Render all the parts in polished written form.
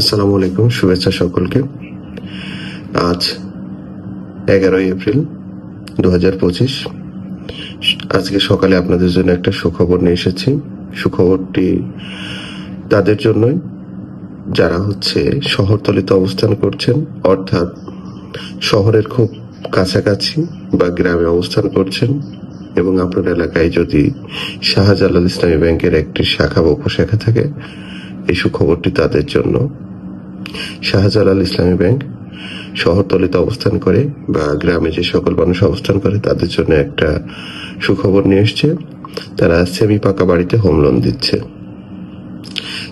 আসসালামু আলাইকুম, শুভেচ্ছা সকলকে। আজ 11 এপ্রিল 2025। আজকে সকালে আপনাদের জন্য একটা সুখবর নিয়ে এসেছি। সুখবরটি তাদের জন্যই যারা শহরতলিতে অবস্থান করছেন, অর্থাৎ শহরের খুব কাছাকাছি বা গ্রামে অবস্থান করছেন এবং আপনার এলাকায় যদি শাহজালাল ইসলামী ব্যাংকের একটি শাখা বা উপশাখা থাকে, এই সুখবরটি তাদের জন্য। শাহজালাল ইসলামী ব্যাংক শহরতলিতে অবস্থান করে বা গ্রামে যে সকল মানুষ অবস্থান করে তাদের জন্য একটা সুখবর নিয়ে এসছে। তারা সেমি পাকা বাড়িতে হোম লোন দিচ্ছে।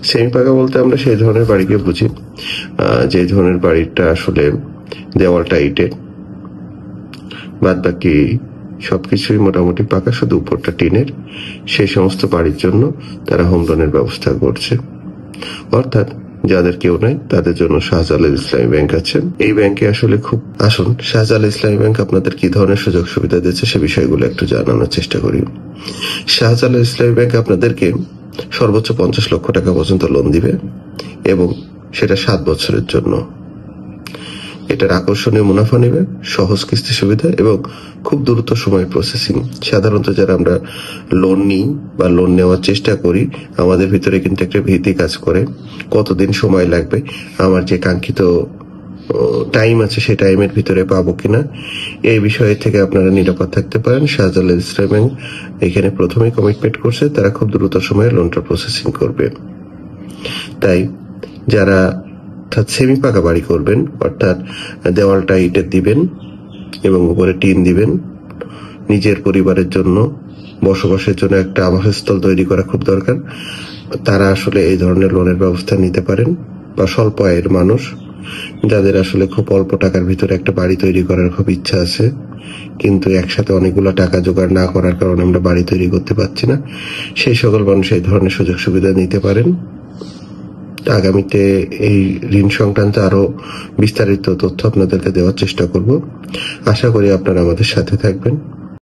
সেমি পাকা বলতে আমরা সেই ধরনের বাড়িকে বুঝি যে ধরনের বাড়িটা আসলে দেওয়ালটা ইটের, বাদ বাকি সবকিছুই মোটামুটি পাকা, শুধু উপরটা টিনের। সেই সমস্ত বাড়ির জন্য তারা হোম লোনের ব্যবস্থা করছে। অর্থাৎ যাদের কেউ নাই তাদের জন্য শাহজালাল ইসলামী ব্যাংক আছে। এই ব্যাংকে আসলে আসুন শাহজালাল ইসলামী ব্যাংক আপনাদের কি ধরনের সুযোগ সুবিধা দিচ্ছে সে বিষয়গুলো একটু জানানোর চেষ্টা করি। শাহজালাল ইসলামী ব্যাংক আপনাদেরকে সর্বোচ্চ 50 লক্ষ টাকা পর্যন্ত লোন দিবে এবং সেটা 7 বছরের জন্য। এটার আকর্ষণীয় মুনাফা নেবে, সহজ কিস্তি সুবিধা এবং খুব দ্রুত সময় প্রসেসিং। সাধারণত যারা আমরা লোন নিই বা লোন নেওয়ার চেষ্টা করি, আমাদের ভিতরে কিন্তু একটা ভীতি কাজ করে, কতদিন সময় লাগবে, আমার যে কাঙ্ক্ষিত টাইম আছে সেই টাইমের ভিতরে পাবো কিনা। এই বিষয় থেকে আপনারা নিরাপদ থাকতে পারেন। শাহজালাল ইসলামী ব্যাংক এখানে প্রথমেই কমিটমেন্ট করছে তারা খুব দ্রুত সময়ে লোনটা প্রসেসিং করবে। তাই যারা সেমি পাকা বাড়ি করবেন, অর্থাৎ দেওয়ালটা ইটের দিবেন এবং উপরে টিন দিবেন, নিজের পরিবারের জন্য বসবাসের জন্য একটা আবাসস্থল তৈরি করা খুব দরকার, তারা আসলে এই ধরনের লোনের ব্যবস্থা নিতে পারেন। বা স্বল্প আয়ের মানুষ যাদের আসলে খুব অল্প টাকার ভিতরে একটা বাড়ি তৈরি করার খুব ইচ্ছা আছে, কিন্তু একসাথে অনেকগুলো টাকা জোগাড় না করার কারণে আমরা বাড়ি তৈরি করতে পারছি না, সেই সকল মানুষ এই ধরনের সুযোগ সুবিধা নিতে পারেন। আগামীতে এই ঋণ সংক্রান্ত আরো বিস্তারিত তথ্য আপনাদেরকে দেওয়ার চেষ্টা করব। আশা করি আপনারা আমাদের সাথে থাকবেন।